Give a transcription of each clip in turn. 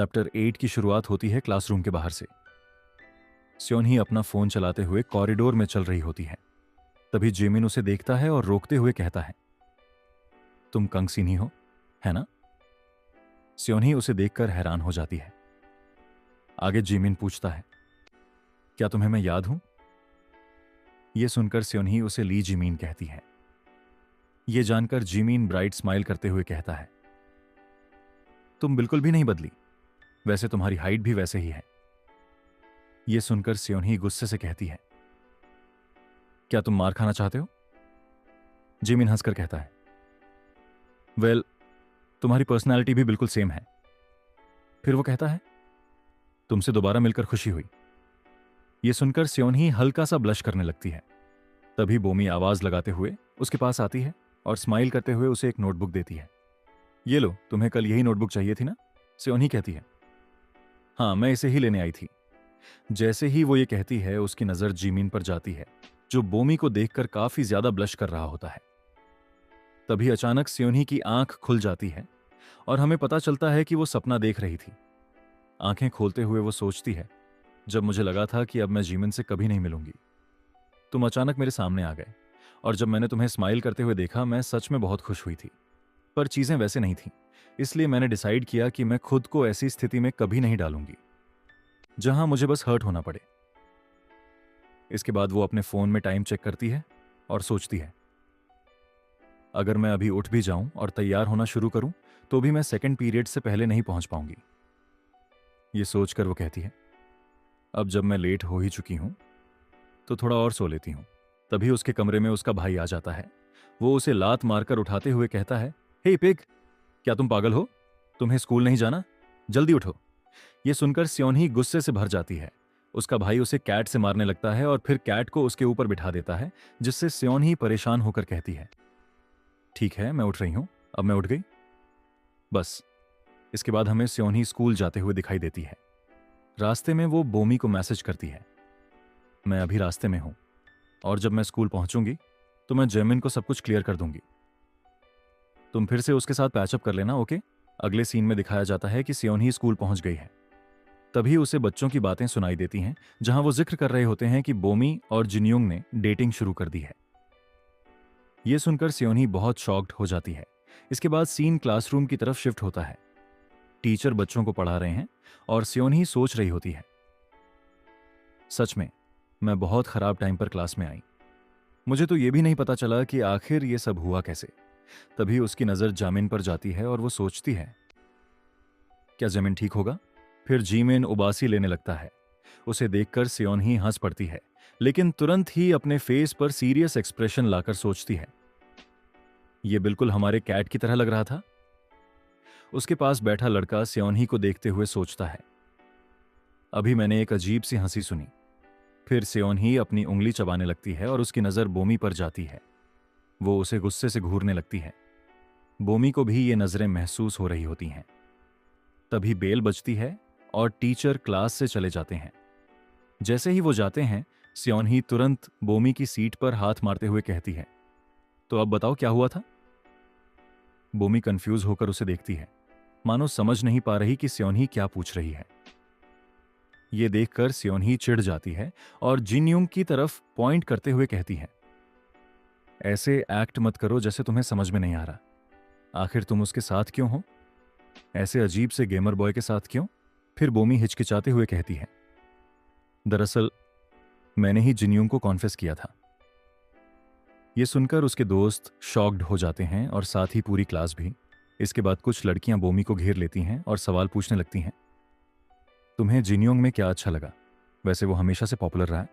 Chapter 8 की शुरुआत होती है क्लासरूम के बाहर से। स्योनही अपना फोन चलाते हुए कॉरिडोर में चल रही होती है। तभी जिमिन उसे देखता है और रोकते हुए कहता है, तुम कंगसिनी हो, है ना? स्योनही उसे देखकर हैरान हो जाती है। आगे जिमिन पूछता है, क्या तुम्हें मैं याद हूं? यह सुनकर स्योनही उसे ली जिमीन कहती है। यह जानकर जिमीन ब्राइट स्माइल करते हुए कहता है, तुम बिल्कुल भी नहीं बदली, वैसे तुम्हारी हाइट भी वैसे ही है। यह सुनकर स्योनही गुस्से से कहती है, क्या तुम मार खाना चाहते हो? जिमिन हंसकर कहता है, वेल, तुम्हारी पर्सनालिटी भी बिल्कुल सेम है। फिर वो कहता है, तुमसे दोबारा मिलकर खुशी हुई। यह सुनकर स्योनही हल्का सा ब्लश करने लगती है। तभी बोमी आवाज लगाते हुए उसके पास आती है और स्माइल करते हुए उसे एक नोटबुक देती है। ये लो, तुम्हें कल यही नोटबुक चाहिए थी ना? स्योनही कहती है, हाँ, मैं इसे ही लेने आई थी। जैसे ही वो ये कहती है, उसकी नजर जिमिन पर जाती है, जो बोमी को देखकर काफी ज्यादा ब्लश कर रहा होता है। तभी अचानक स्योनही की आंख खुल जाती है और हमें पता चलता है कि वो सपना देख रही थी। आंखें खोलते हुए वो सोचती है, जब मुझे लगा था कि अब मैं जिमिन से कभी नहीं मिलूंगी, तुम अचानक मेरे सामने आ गए, और जब मैंने तुम्हें स्माइल करते हुए देखा, मैं सच में बहुत खुश हुई थी। पर चीजें वैसे नहीं थीं, इसलिए मैंने डिसाइड किया कि मैं खुद को ऐसी स्थिति में कभी नहीं डालूंगी जहां मुझे बस हर्ट होना पड़े। इसके बाद वो अपने फोन में टाइम चेक करती है और सोचती है, अगर मैं अभी उठ भी जाऊं और तैयार होना शुरू करूं, तो भी मैं सेकंड पीरियड से पहले नहीं पहुंच पाऊंगी। ये सोचकर वो कहती है, अब जब मैं लेट हो ही चुकी हूं, तो थोड़ा और सो लेती हूं। तभी उसके कमरे में उसका भाई आ जाता है। वो उसे लात मारकर उठाते हुए कहता है, हे पिग, क्या तुम पागल हो? तुम्हें स्कूल नहीं जाना? जल्दी उठो। यह सुनकर स्योनही गुस्से से भर जाती है। उसका भाई उसे कैट से मारने लगता है और फिर कैट को उसके ऊपर बिठा देता है, जिससे स्योनही परेशान होकर कहती है, ठीक है, मैं उठ रही हूं, अब मैं उठ गई। बस इसके बाद हमें स्योनही स्कूल जाते हुए दिखाई देती है। रास्ते में वो बोमी को मैसेज करती है, मैं अभी रास्ते में हूं और जब मैं स्कूल पहुंचूंगी तो मैं जेमिन को सब कुछ क्लियर कर दूंगी। तुम फिर से उसके साथ पैचअप कर लेना, ओके? अगले सीन में दिखाया जाता है कि स्योनही स्कूल पहुंच गई है। तभी उसे बच्चों की बातें सुनाई देती हैं, जहां वो जिक्र कर रहे होते हैं कि बोमी और जिनयोंग ने डेटिंग शुरू कर दी है। यह सुनकर स्योनही बहुत शॉक्ड हो जाती है। इसके बाद सीन क्लासरूम की तरफ शिफ्ट होता है। टीचर बच्चों को पढ़ा रहे हैं और स्योनही सोच रही होती है, सच में मैं बहुत खराब टाइम पर क्लास में आई। मुझे तो यह भी नहीं पता चला कि आखिर यह सब हुआ कैसे। तभी उसकी नजर जामिन पर जाती है और वो सोचती है, क्या जमीन ठीक होगा? फिर जीमिन उबासी लेने लगता है। उसे देखकर स्योनही हंस पड़ती है, लेकिन तुरंत ही अपने फेस पर सीरियस एक्सप्रेशन लाकर सोचती है, यह बिल्कुल हमारे कैट की तरह लग रहा था। उसके पास बैठा लड़का स्योनही को देखते हुए सोचता है, अभी मैंने एक अजीब सी हंसी सुनी। फिर स्योनही अपनी उंगली चबाने लगती है और उसकी नजर बोमी पर जाती है। वो उसे गुस्से से घूरने लगती है। बोमी को भी ये नजरें महसूस हो रही होती हैं। तभी बेल बजती है और टीचर क्लास से चले जाते हैं। जैसे ही वो जाते हैं, स्योनही तुरंत बोमी की सीट पर हाथ मारते हुए कहती है, तो अब बताओ क्या हुआ था? बोमी कंफ्यूज होकर उसे देखती है, मानो समझ नहीं पा रही कि स्योनही क्या पूछ रही है। ये देखकर स्योनही चिढ़ जाती है और जिनयुंग की तरफ पॉइंट करते हुए कहती है, ऐसे एक्ट मत करो जैसे तुम्हें समझ में नहीं आ रहा। आखिर तुम उसके साथ क्यों हो? ऐसे अजीब से गेमर बॉय के साथ क्यों? फिर बोमी हिचकिचाते हुए कहती है, दरअसल मैंने ही जिनयुंग को कॉन्फेस किया था। यह सुनकर उसके दोस्त शॉक्ड हो जाते हैं और साथ ही पूरी क्लास भी। इसके बाद कुछ लड़कियां बोमी को घेर लेती हैं और सवाल पूछने लगती हैं, तुम्हें जिनयुंग में क्या अच्छा लगा? वैसे वो हमेशा से पॉपुलर रहा है।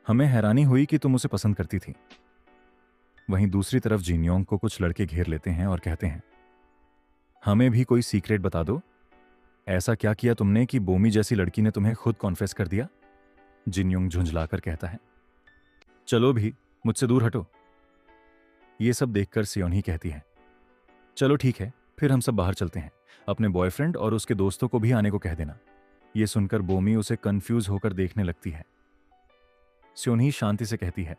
हमें हैरानी हुई कि तुम उसे पसंद करती थी। वहीं दूसरी तरफ जिनयोंग को कुछ लड़के घेर लेते हैं और कहते हैं, हमें भी कोई सीक्रेट बता दो। ऐसा क्या किया तुमने कि बोमी जैसी लड़की ने तुम्हें खुद कॉन्फेस कर दिया? जिनयोंग झुंझलाकर कहता है, चलो भी, मुझसे दूर हटो। ये सब देखकर स्योनही कहती है, चलो ठीक है, फिर हम सब बाहर चलते हैं। अपने बॉयफ्रेंड और उसके दोस्तों को भी आने को कह देना। यह सुनकर बोमी उसे कंफ्यूज होकर देखने लगती है। स्योनही शांति से कहती है,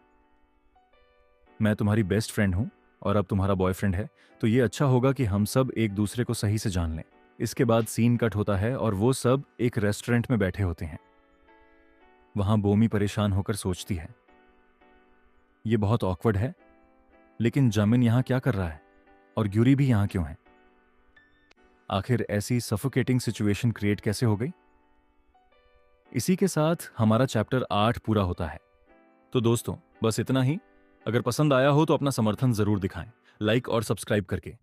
मैं तुम्हारी बेस्ट फ्रेंड हूं और अब तुम्हारा बॉयफ्रेंड है, तो ये अच्छा होगा कि हम सब एक दूसरे को सही से जान लें। इसके बाद सीन कट होता है और वो सब एक रेस्टोरेंट में बैठे होते हैं। वहां बोमी परेशान होकर सोचती है, ये बहुत ऑकवर्ड है, लेकिन जामिन यहां क्या कर रहा है और ग्यूरी भी यहां क्यों है? आखिर ऐसी सफोकेटिंग सिचुएशन क्रिएट कैसे हो गई? इसी के साथ हमारा चैप्टर 8 पूरा होता है। तो दोस्तों, बस इतना ही। अगर पसंद आया हो तो अपना समर्थन जरूर दिखाएं, लाइक और सब्सक्राइब करके।